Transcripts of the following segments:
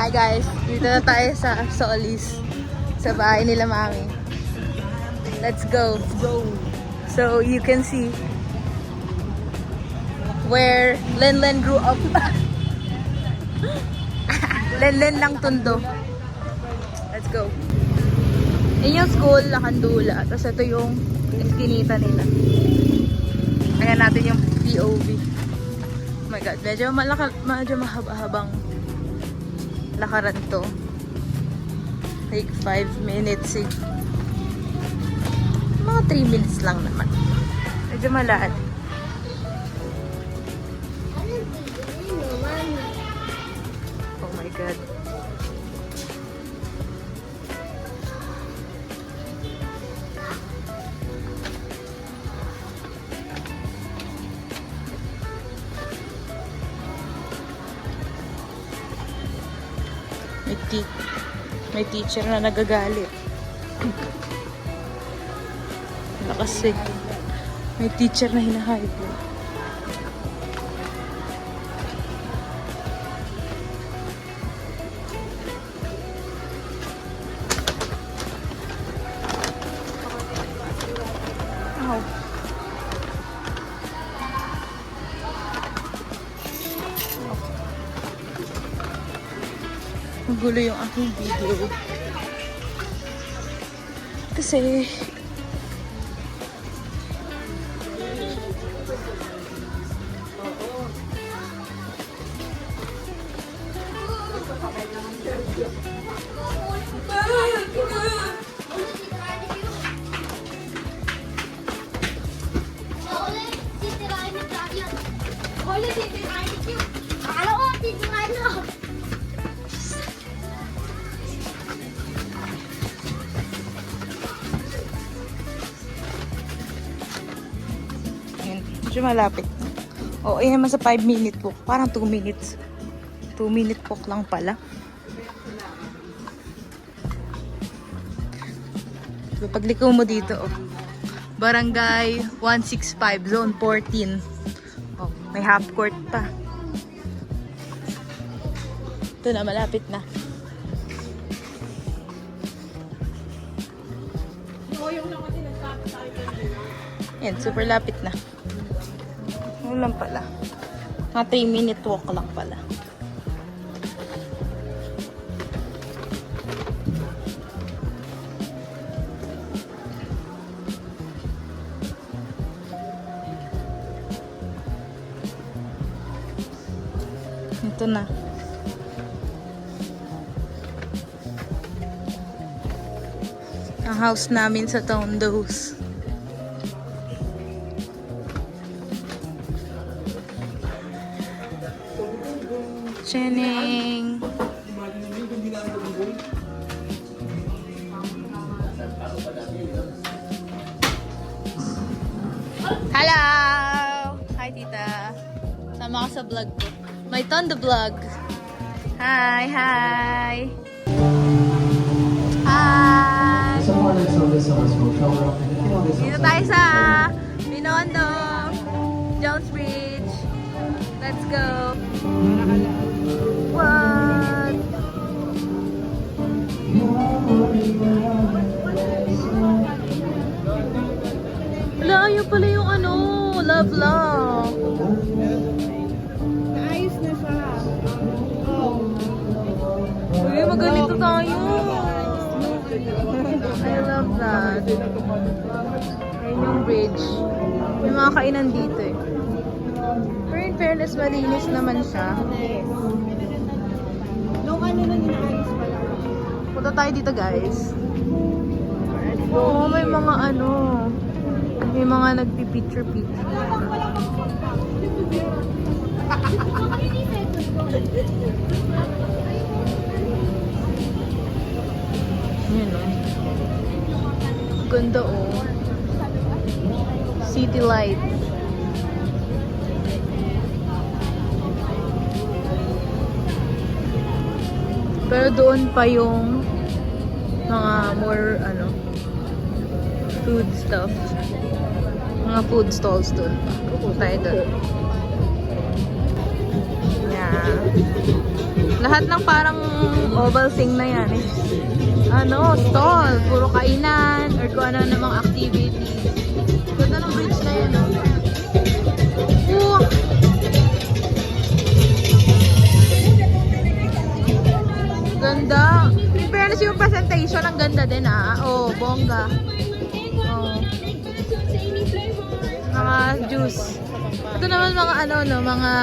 Hi guys, dito na tayo sa Solis. Sa bahay nila mami. Let's go. So you can see where Lenlen grew up. Lenlen lang Tondo. Let's go. Yun yung school, Lakandula. Tapos ito yung eskinita nila. Ayan natin yung POV. Oh my god, medyo mahaba-habang lakaran to. Like 5 minutes eh. Mga 3 minutes lang naman. Medyo malaad. Oh my god. May teacher na nagagalit. Lakas eh. May teacher na hinahype. Ow. Magulo yung aking video. Kasi medyo malapit. Oo, yun naman sa 5-minute walk. Parang 2 minutes. 2-minute walk lang pala. So, pagliko mo dito, oh. Barangay 165, Zone 14. Oh, may half court pa. Ito na, malapit na. Yan, super lapit na. Ano lang pala. Mga 3-minute walk lang pala. Ito na. Ang house namin sa Tondos. Cheneng. Hello! Hi, tita. Sama ka sa vlog ko. My Tondo vlog. Hi, hi. Hi. Dito tayo sa Binondo, Jones Bridge. Let's go. What? Layo pala yung ano, love love. Naayos na siya. Uy, maganito tayo. I love that. Ayun yung bridge. May mga kainan dito eh. Pero in fairness, malinis naman siya. Nung ano nang inaayos pa lang. Punta tayo dito guys. Oo, may mga ano. May mga nagpipicture-picture. Yun o. Ganda o. City light. Pero doon pa yung mga more ano food stuff. Mga food stalls doon. Pupunta tayo doon. Yan. Lahat ng parang oval thing na yan eh. Stall. Puro kainan or kung ano namang activities. Ganda ng bridge na yan, oh. Ganda. In fairness, yung presentation, ang ganda din, ah. Oh, bongga. Oh. Mga juice. Ito naman mga mga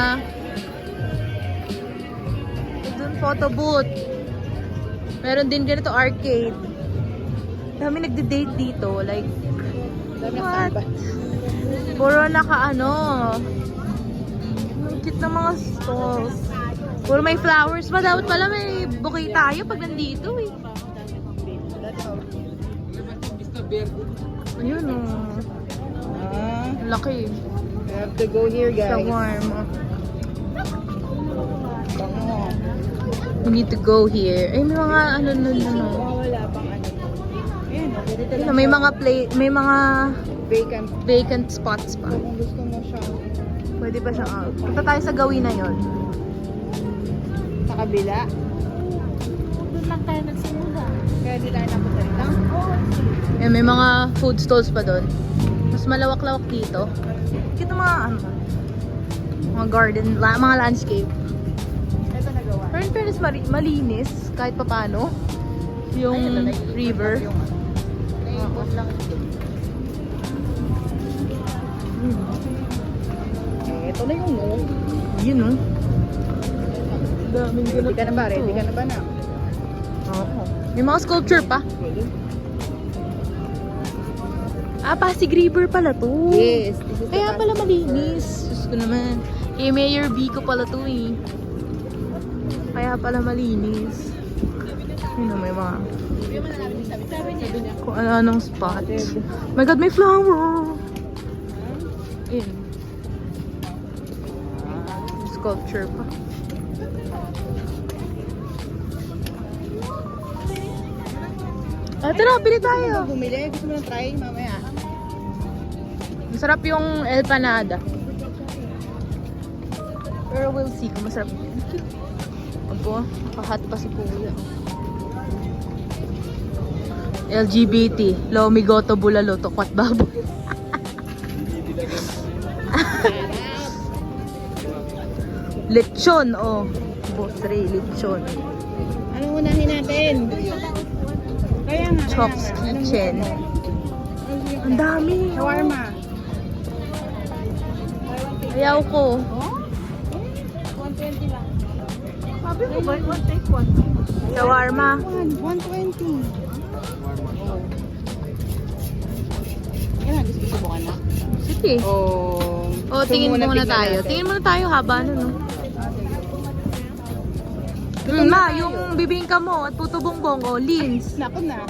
dun photo booth. Meron din ganito arcade. Dami nagde-date dito. Like, what? Puro ang cute ng mga stalls. Puro may flowers pa. Dapat pala may bouquet tayo pag nandito eh. Ayun oh. Laki. We have to go here, guys. Sa warm. We need to go here. Ay, may mga Wala pang ano. Ayan, May mga vacant. vacant spots pa. Kung gusto mo siya. Pwede pa siya. Punta tayo sa gawin na yon. Sa kabila. Doon lang tayo nagsimula. Kaya di tayo napunta lang. May mga food stalls pa doon. Mas malawak-lawak dito. Kita mga garden, mga landscape. Ito nagawa. Pero in fairness, malinis kahit papano. Yung river. Naipot lang ito. Ito na yung no. Yun no. Daming Ready ka na ba? Ready ka na ba na? Oo. May mga sculpture pa. Pasig River pala to. Yes. This is Kaya the pala Pasig River. malinis. Diyos ko naman. Mayor Vico pala to eh. Kaya pala malinis. Yun na, may mga kung ano-anong spot. Oh my God, may flower! Yun. Sculpture pa. Tara, bili tayo. Bumili. Gusto mo na try mamaya. Masarap yung empanada. Pero we'll see kung masarap. Opo, nakahat pa si Kuya. LGBT, Lomigoto Bulalo, Tokwat Baboy. Lechon, oh. Boss Ray, lechon. Anong unahin natin? Kaya nga. Chops Kitchen. Ang dami. Shawarma. Ayaw ko. 120 lang. Sabi ko ba? One take one. Shawarma. 120. Yan, gusto ko na. Sige. Oh, Tingin muna tayo. Tingin muna tayo haba no. Yung bibingka mo at puto bongbong, Lins. Naku na.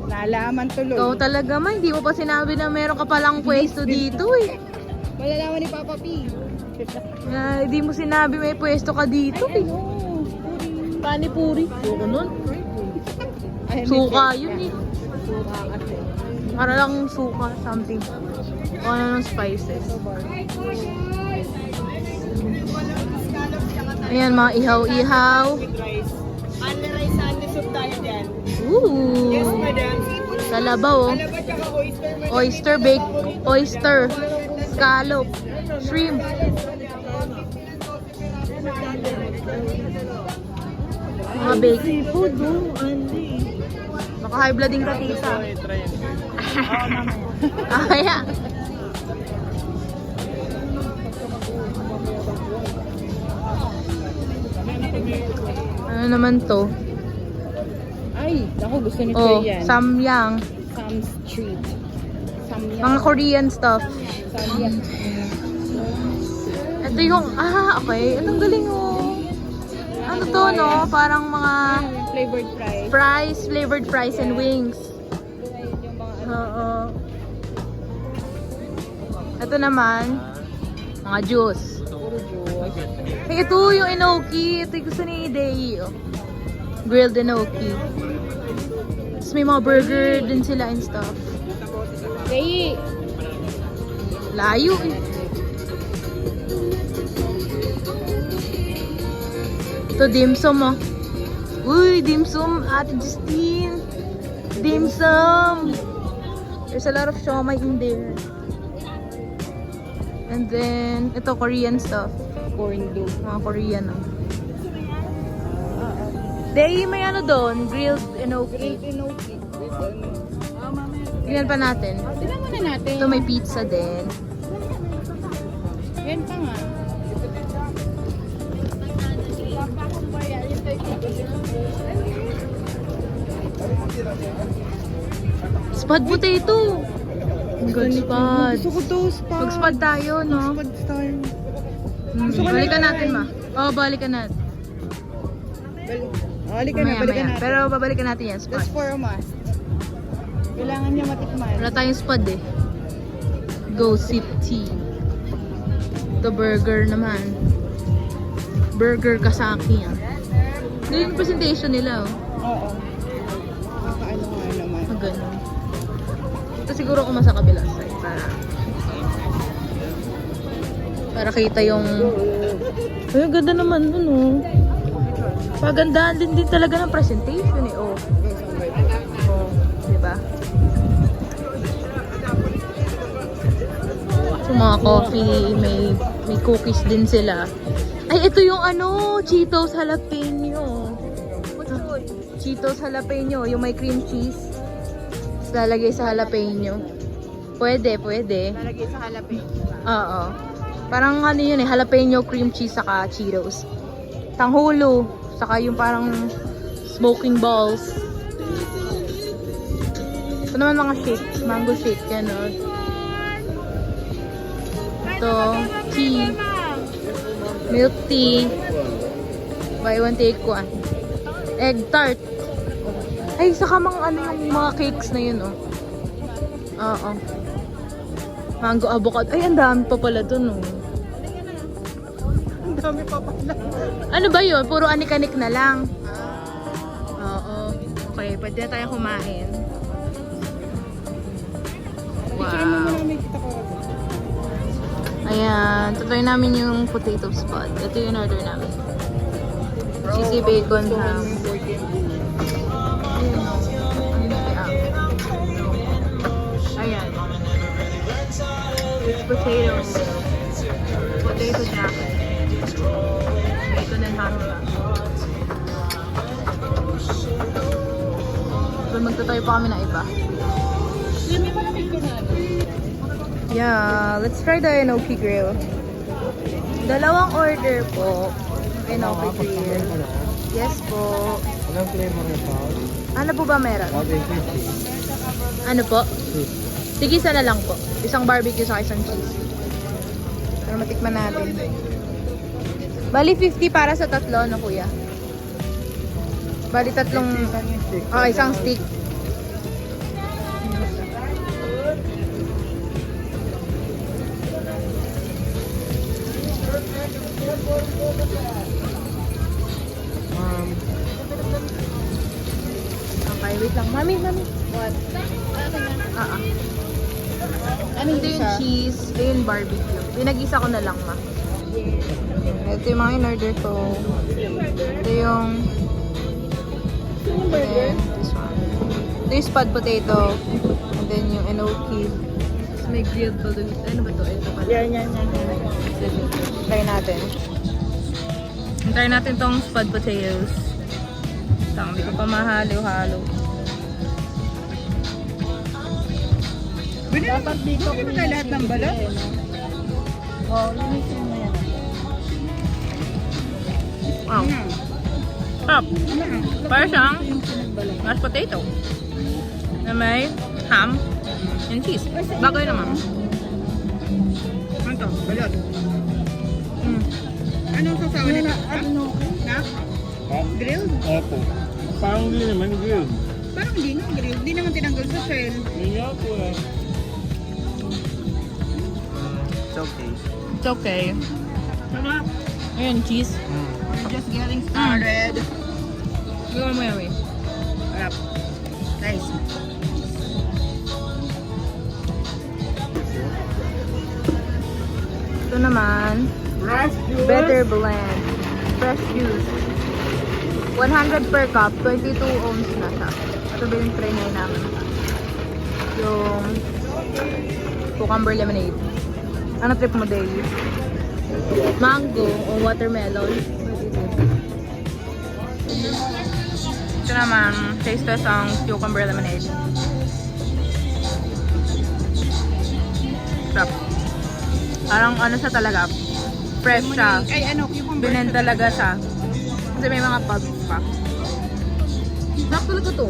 Nalaman tuloy. Ikaw talaga hindi mo pa sinabi na meron ka palang pwesto dito eh. Malalaman ni Papa P. Hindi mo sinabi may pwesto ka dito eh. Panipuri. Suka nun. Suka yun eh. Suka kasi. Para lang suka, something. O ano ng spices. Ayan, mga ihaw-ihaw. Only rice, only soup tayo dyan. Ooh. Yes, madam. Kalabaw, oh. Alabat tsaka oyster. Oyster bake, oyster, scallop, shrimp. Mga bake. Seafood, Andy. Baka high blood din ka, tita. Kaya. Ano naman to? Ay, ako gusto ni Oh, Korean. samyang. Sam Street. Samyang. Mga Korean stuff. Samyang. Ito yung, okay. Itong galing, oh. Ano to, no? Parang mga Flavored fries. flavored fries and wings. Yung mga Oo. Ito naman, mga juice. puro juice. Hey, ito yung enoki. Ito yung gusto ni Day. Oh. Grilled enoki. Tapos may mga burger din sila and stuff. Kaya, Layo eh. Ito, dim sum, oh. Uy, dim sum, Ate Justine. Dim sum. There's a lot of siomai in there. And then, ito, Korean stuff. Corn dog. Mga Korean, oh. Day, may ano doon, grilled enoki. Inoki. Mamaya. Tingnan pa natin. Tignan muna natin. Ito, may pizza din. Yan pa nga. Spud potato. Good spud. Gusto ko to, spad. Mag-spud tayo, no? Spad tayo. Balikan natin, ma. Oo, balikan natin. Halika na, Mamaya, balikan maya. natin. Pero babalikan natin yan, spud. That's for a must. Kailangan niya matikman. Wala tayong spud eh. Go sip tea. The burger naman. Burger ka sa akin. Ito yung presentation nila, oh. Oo. Nakakaano nga naman. Ang ganun. Ito siguro kung sa kabila side para kita yung ay, ang ganda naman dun, oh. Pagandahan din talaga ng presentation, eh, oh. Oh, diba? So, mga coffee, may cookies din sila. Ay, ito yung ano, Cheetos jalapeno. Cheetos jalapeno, yung may cream cheese. Tapos lalagay sa jalapeno. Pwede. Lalagay sa jalapeno. Oo. Parang ano yun eh, jalapeno, cream cheese, saka Cheetos. Tanghulo, saka yung parang smoking balls. Ito naman mga shake, mango shake, gano'n. Ito, tea, milk tea, buy one take one. Egg tart. Ay, saka mga ano yung mga cakes na yun, oh. Oo. Mango avocado. Ay, ang dami pa pala dun, oh. Ang dami pa pala. Ano ba yun? Puro anik-anik na lang. Oo. Okay, pwede na tayo kumain. Picture mo Wow. muna, may kita ko. Ayan, tutoy namin yung potato spot. Ito yung order namin. Cheesy bacon ham. Ayan. It's potatoes. Potato jacket. Bacon and ham ba? So, magtutoy pa kami na iba. Hindi mo namin ko na. Yeah, let's try the enoki grill. Dalawang order po. Enoki grill. Yes po. Anong flavor ito? Ano po ba meron? Okay, 50. Ano po? Sige, isa na lang po. Isang barbecue sa isang cheese. Para matikman natin. Bali 50 para sa tatlo, no kuya? Bali tatlong... Oh, isang stick. Okay, wait lang. Mami. What? Ano ito yung cheese, ito yung barbecue. Pinag-isa ko na lang, ma. Ito yung mga in-order ko. Ito yung... This one. Ito yung spud potato. And then yung enoki. Tapos may grilled balloon. Ano ba ito? Ito pala. Yan. Try natin. Try natin tong spud potatoes. Hindi ko pa mahalo-halo. Dapat dito ko na lahat ng balat. Oo, linisin mo yan. Wow. Sarap. Para siyang mashed potato. Na may ham and cheese. Bagay naman. Ano to? Balat. Mm. Anong sasawa nito? Ano? Na? Grilled? Opo. Parang hindi naman grilled. Parang hindi nga grilled. Hindi naman tinanggal sa shell. Hindi nga po eh. It's okay. It's okay. Sarap. Ayan, cheese. We're just getting started. Gawin mo yan, eh. Sarap. Nice. Ito naman, Fresh juice. better blend. Fresh juice. 100 per cup, 22 ounce na siya. Ito ba yung trinay namin? Yung cucumber lemonade. Ano trip mo, Dave? Mango o watermelon. Ito naman, taste test ang cucumber lemonade. Sarap. Parang ano siya talaga, fresh siya. Ay, ano, yung Blend talaga siya. Kasi may mga pulp pa. Sarap talaga to.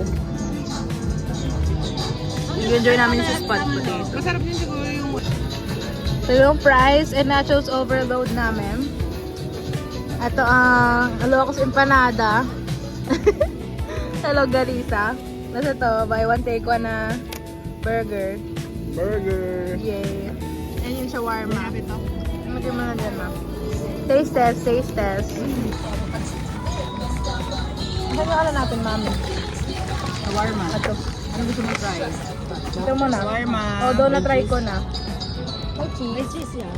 Enjoy namin sa spot potato. Masarap din siguro yung... So yung fries and nachos overload namin. Ito ang Ilocos empanada. Hello Garisa. Nasa to, buy one take one na burger. Burger. Yay. And yung shawarma. Marami to. Lagyan mo na dyan, ma. Taste test, taste test. Ano yung ano natin, mami? Shawarma. Ito. Ano gusto mo try? Ito mo na. Shawarma. O, doon na-try ko na. May cheese. May cheese yan.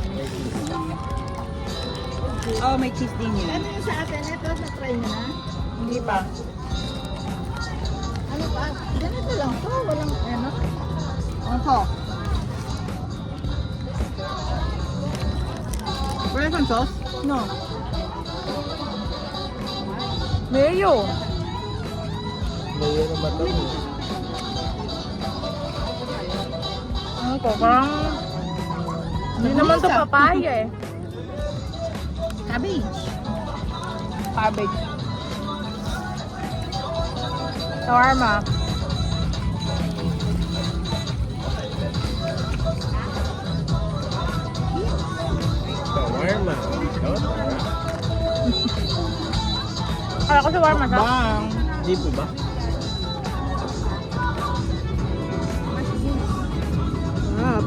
Oh, may cheese din yan. Ano yung sa atin? Ito, na-try nyo na? Hindi pa. Ano pa? Ganito lang to. Walang ano. Ano to? Wala kang sauce? No. Mayo. Mayo na matang. Ano ko? Parang... Hindi naman to papaya eh. Cabbage. Cabbage. Shawarma. Shawarma. Kala ko shawarma siya. Bang! Di po ba? Sarap.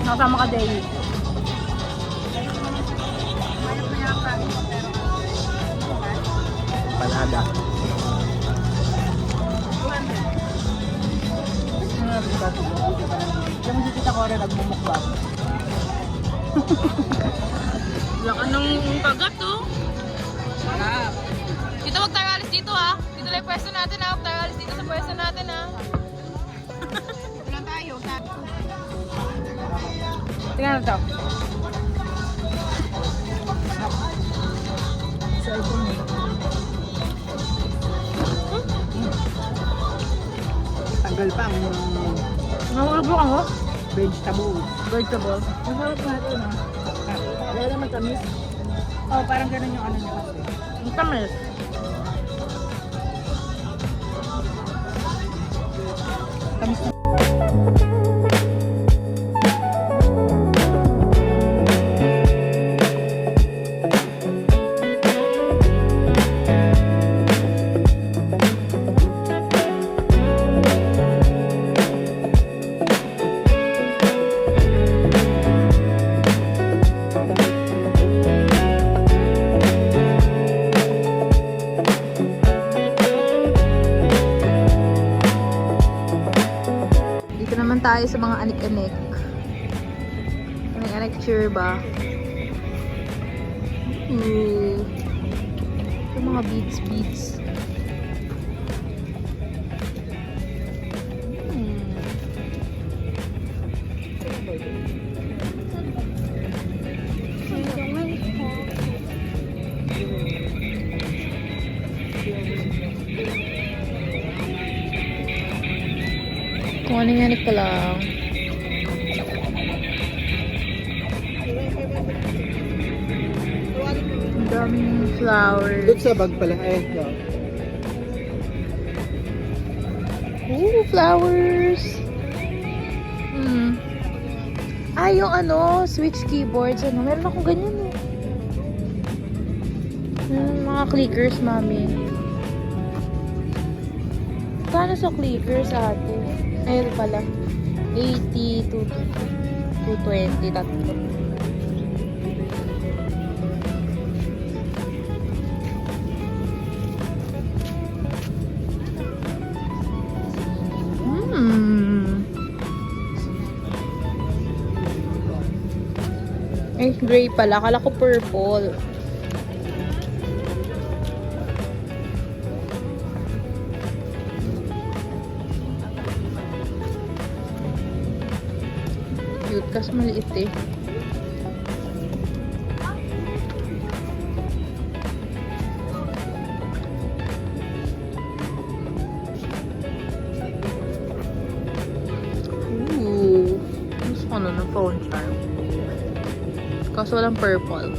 Nakasama ka daily. Panada. Yung si Tita Cora nagmumukbang. Laka ng kagat oh. Sarap. Dito wag tayo alis dito ha. Dito lang yung pwesto natin ha. Wag tayo alis dito sa pwesto natin ha. Ito lang tayo. Tingnan na to. Tanggal pa ang Nahulog ako. vegetable. Vegetable. Masarap nga ito na. Wala naman tamis. Oh, parang ganun yung ano niya kasi. Ang tamis. Tamis na. Dito naman tayo sa mga anik-anik. Anik-anik churba. Ooh. Ito mga beads. Kung ano yan ko lang. Ang daming flowers. Doon sa bag pala. Ooh, flowers! Ay, yung ano, switch keyboards. Ano, meron akong ganyan eh. Mga clickers, mami. Kano sa clickers, ate? Ayun pala. 80 to 220, tatlo. Ay, gray pala. Akala ko purple. Cute kasi maliit eh. Ooh. Gusto ko na ng phone charm. Kaso walang purple.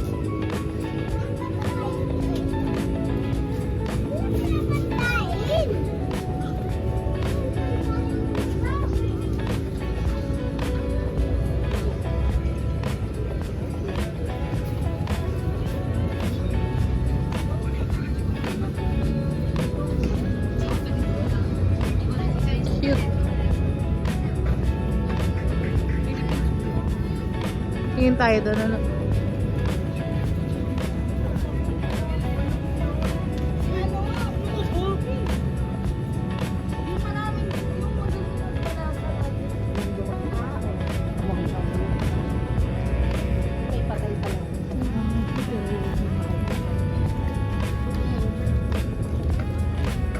Cute. Tingin tayo doon, ano?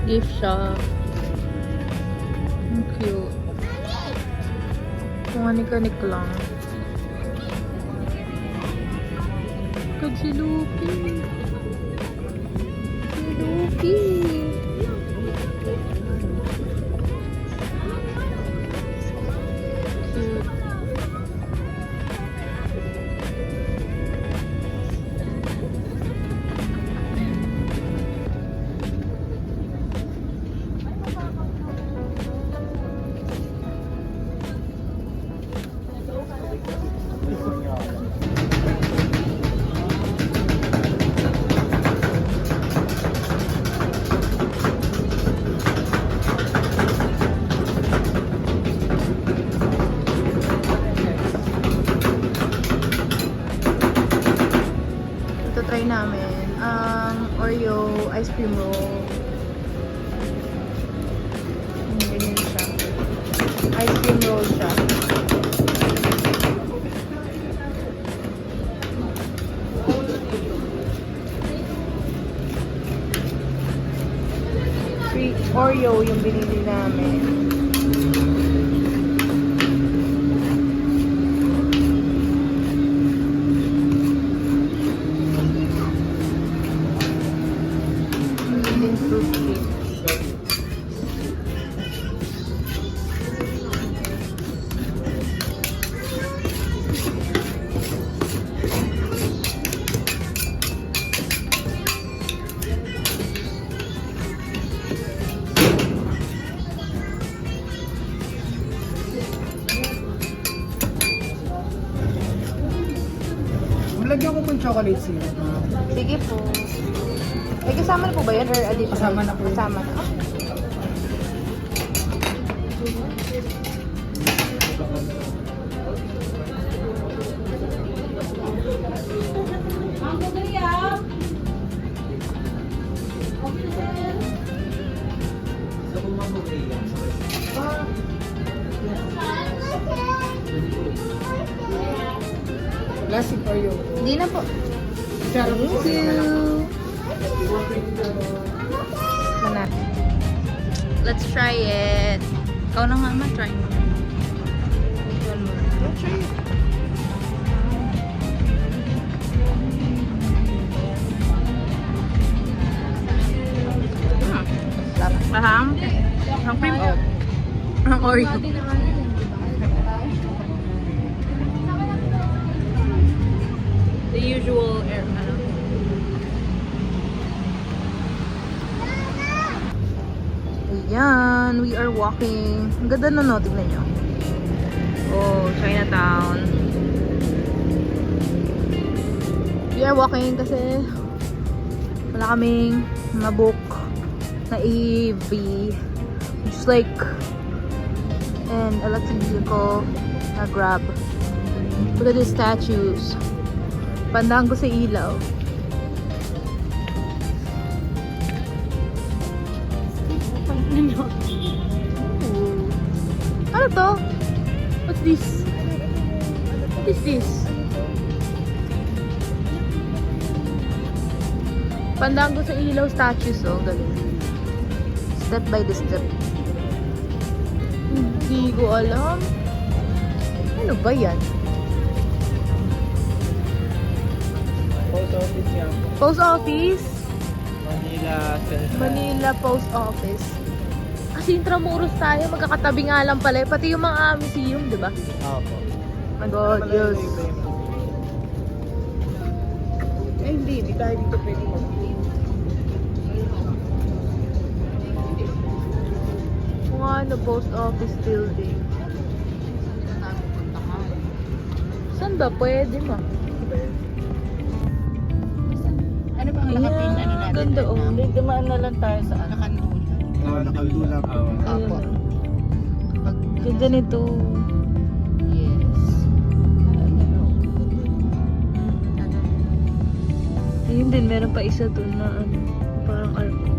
Gift shop. Ang cute. Kumanik-kanik lang. Kag si Lupi. Si Lupi. Cute. Ito try namin ang Oreo ice cream roll. Ganyan siya. Ice cream roll siya. Free Oreo yung binili namin. Fruit cake. Lagyan ko pong chocolate syrup. Sige po. Ay, kasama na po ba yan? Or additional? Kasama na po. Kasama na. Classic Oreo. Hindi na po. Sarap Thank po. you. Mana. Let's try it. Ikaw na nga ma-try mo. Paham? Ang cream o? Ang Oreo. The usual air, ano? Ayan, we are walking. Ang ganda na, no? Tignan nyo. Oh, Chinatown. We are walking kasi wala kaming mabook na EV. Just like an electric vehicle na Grab. Look at these statues. Pandaan ko sa ilaw. Ooh. Ano to? What's this? What is this? Pandang doon sa ilaw statues, oh. Galing. Step by the step. Hindi ko alam. Ano ba yan? Post office yan. Post office? Manila Central. Manila Post Office. Kasi Intramuros tayo, magkakatabi nga lang pala. Pati yung mga museum, di ba? Opo. My God, Diyos. Eh, hindi tayo dito pwede mag- Kung ano, Post Office building. Saan ba? Pwede ma. Ano bang nakapin? Ano natin? Ganda, oh. Hindi, dumaan na lang tayo sa ano. Nakandun. Nakandula po. Opo. Ganda nito. Yes. Ayun din, meron pa isa doon na ano, parang arko.